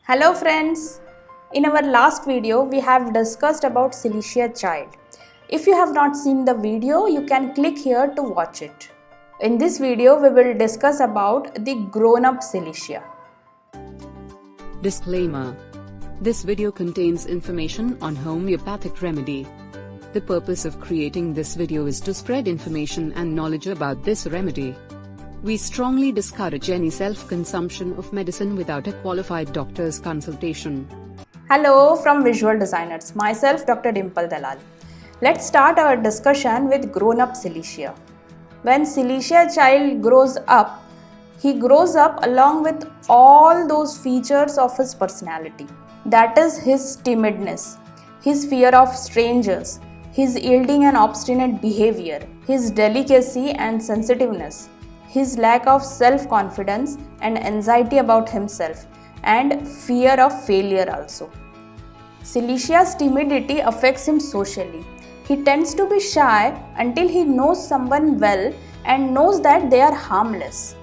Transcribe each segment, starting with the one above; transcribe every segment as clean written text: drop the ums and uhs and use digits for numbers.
Hello friends, in our last video we have discussed about Silicea child. If you have not seen the video, you can click here to watch it. In this video we will discuss about the grown-up Silicea. Disclaimer. This video contains information on homeopathic remedy. The purpose of creating this video is to spread information and knowledge about this remedy. We strongly discourage any self-consumption of medicine without a qualified doctor's consultation. Hello from Visual Designers, myself Dr. Dimple Dalal. Let's start our discussion with grown-up Silicea. When Silicea child grows up, he grows up along with all those features of his personality. That is his timidness, his fear of strangers, his yielding and obstinate behavior, his delicacy and sensitiveness, his lack of self-confidence and anxiety about himself, and fear of failure also. Silicea's timidity affects him socially. He tends to be shy until he knows someone well and knows that they are harmless.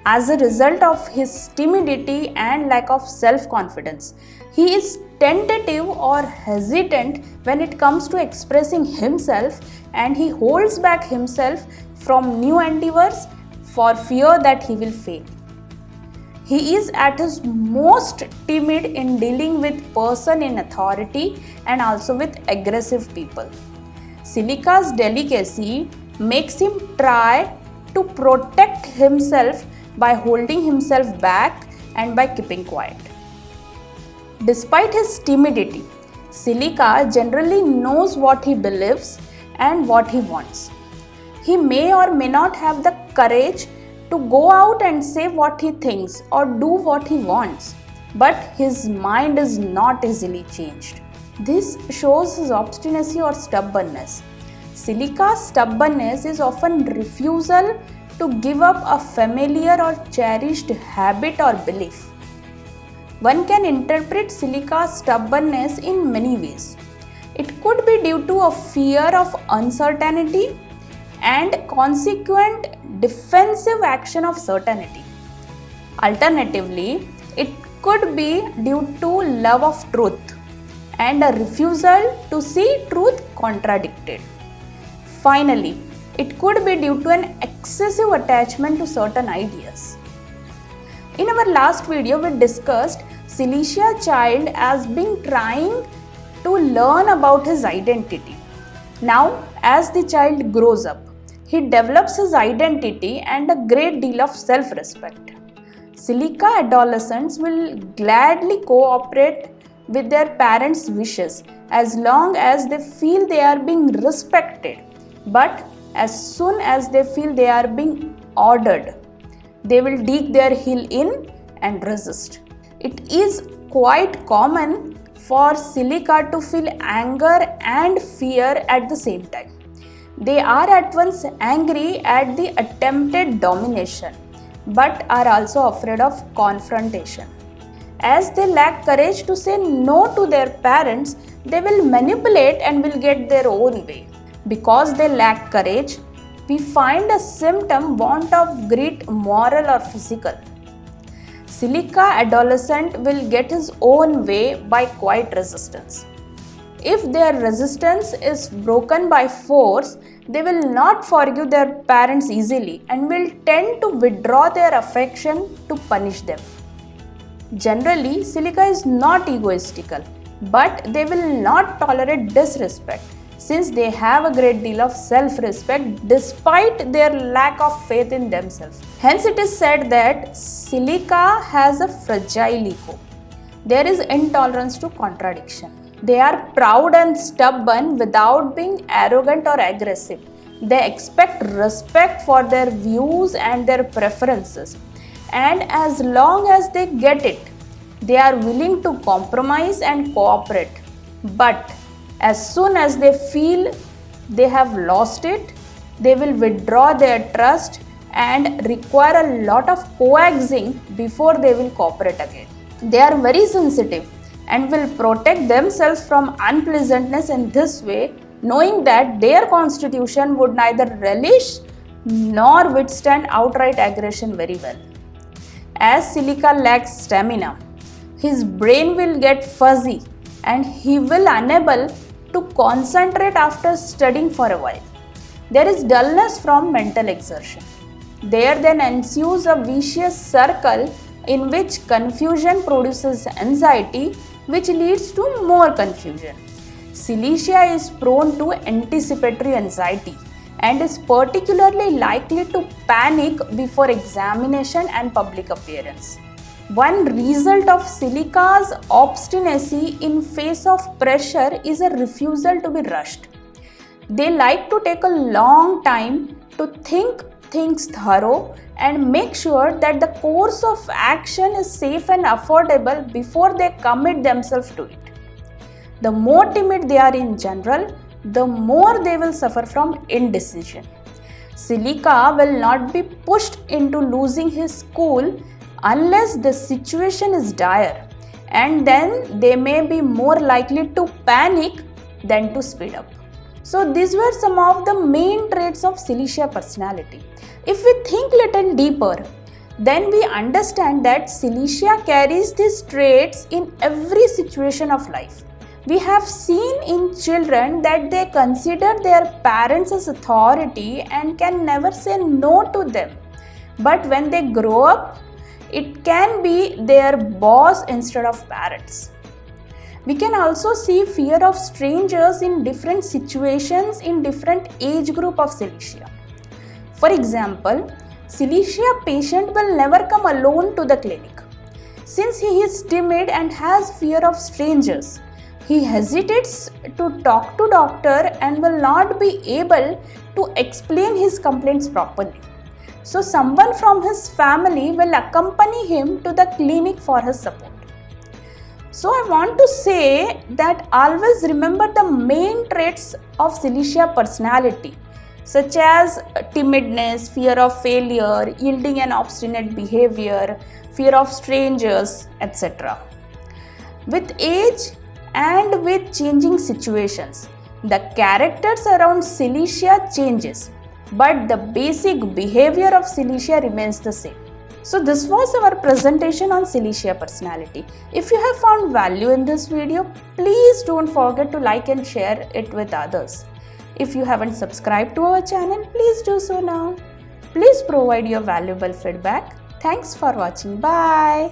As a result of his timidity and lack of self-confidence, he is tentative or hesitant when it comes to expressing himself, and he holds back himself from new endeavors for fear that he will fail. He is at his most timid in dealing with person in authority and also with aggressive people. Silica's delicacy makes him try to protect himself by holding himself back and by keeping quiet. Despite his timidity, Silica generally knows what he believes and what he wants. He may or may not have the courage to go out and say what he thinks or do what he wants, but his mind is not easily changed. This shows his obstinacy or stubbornness. Silica's stubbornness is often refusal to give up a familiar or cherished habit or belief. One can interpret Silica's stubbornness in many ways. It could be due to a fear of uncertainty and consequent defensive action of certainty. Alternatively, it could be due to love of truth and a refusal to see truth contradicted. Finally, it could be due to an excessive attachment to certain ideas. In our last video, we discussed Silicea child as being trying to learn about his identity. Now, as the child grows up, he develops his identity and a great deal of self-respect. Silica adolescents will gladly cooperate with their parents' wishes as long as they feel they are being respected. But as soon as they feel they are being ordered, they will dig their heel in and resist. It is quite common for Silica to feel anger and fear at the same time. They are at once angry at the attempted domination, but are also afraid of confrontation. As they lack courage to say no to their parents, they will manipulate and will get their own way. Because they lack courage, we find a symptom want of great moral or physical. Silica adolescent will get his own way by quiet resistance. If their resistance is broken by force, they will not forgive their parents easily and will tend to withdraw their affection to punish them. Generally, Silica is not egoistical, but they will not tolerate disrespect since they have a great deal of self-respect despite their lack of faith in themselves. Hence, it is said that Silica has a fragile ego. There is intolerance to contradiction. They are proud and stubborn without being arrogant or aggressive. They expect respect for their views and their preferences. And as long as they get it, they are willing to compromise and cooperate. But as soon as they feel they have lost it, they will withdraw their trust and require a lot of coaxing before they will cooperate again. They are very sensitive and will protect themselves from unpleasantness in this way, knowing that their constitution would neither relish nor withstand outright aggression very well. As Silica lacks stamina, his brain will get fuzzy and he will unable to concentrate after studying for a while. There is dullness from mental exertion. There then ensues a vicious circle in which confusion produces anxiety, which leads to more confusion. Silicea is prone to anticipatory anxiety and is particularly likely to panic before examination and public appearance. One result of Silica's obstinacy in face of pressure is a refusal to be rushed. They like to take a long time to think things thorough and make sure that the course of action is safe and affordable before they commit themselves to it. The more timid they are in general, the more they will suffer from indecision. Silica will not be pushed into losing his school unless the situation is dire, and then they may be more likely to panic than to speed up. So these were some of the main traits of Silicea personality. If we think little deeper, then we understand that Silicea carries these traits in every situation of life. We have seen in children that they consider their parents as authority and can never say no to them. But when they grow up, it can be their boss instead of parents. We can also see fear of strangers in different situations in different age group of Silicea. For example, Silicea patient will never come alone to the clinic. Since he is timid and has fear of strangers, he hesitates to talk to doctor and will not be able to explain his complaints properly. So someone from his family will accompany him to the clinic for his support. So I want to say that always remember the main traits of Silicea personality, such as timidness, fear of failure, yielding and obstinate behavior, fear of strangers, etc. With age and with changing situations, the characters around Silicea changes, but the basic behavior of Silicea remains the same. So this was our presentation on Silicea personality. If you have found value in this video, please don't forget to like and share it with others. If you haven't subscribed to our channel, please do so now. Please provide your valuable feedback. Thanks for watching. Bye.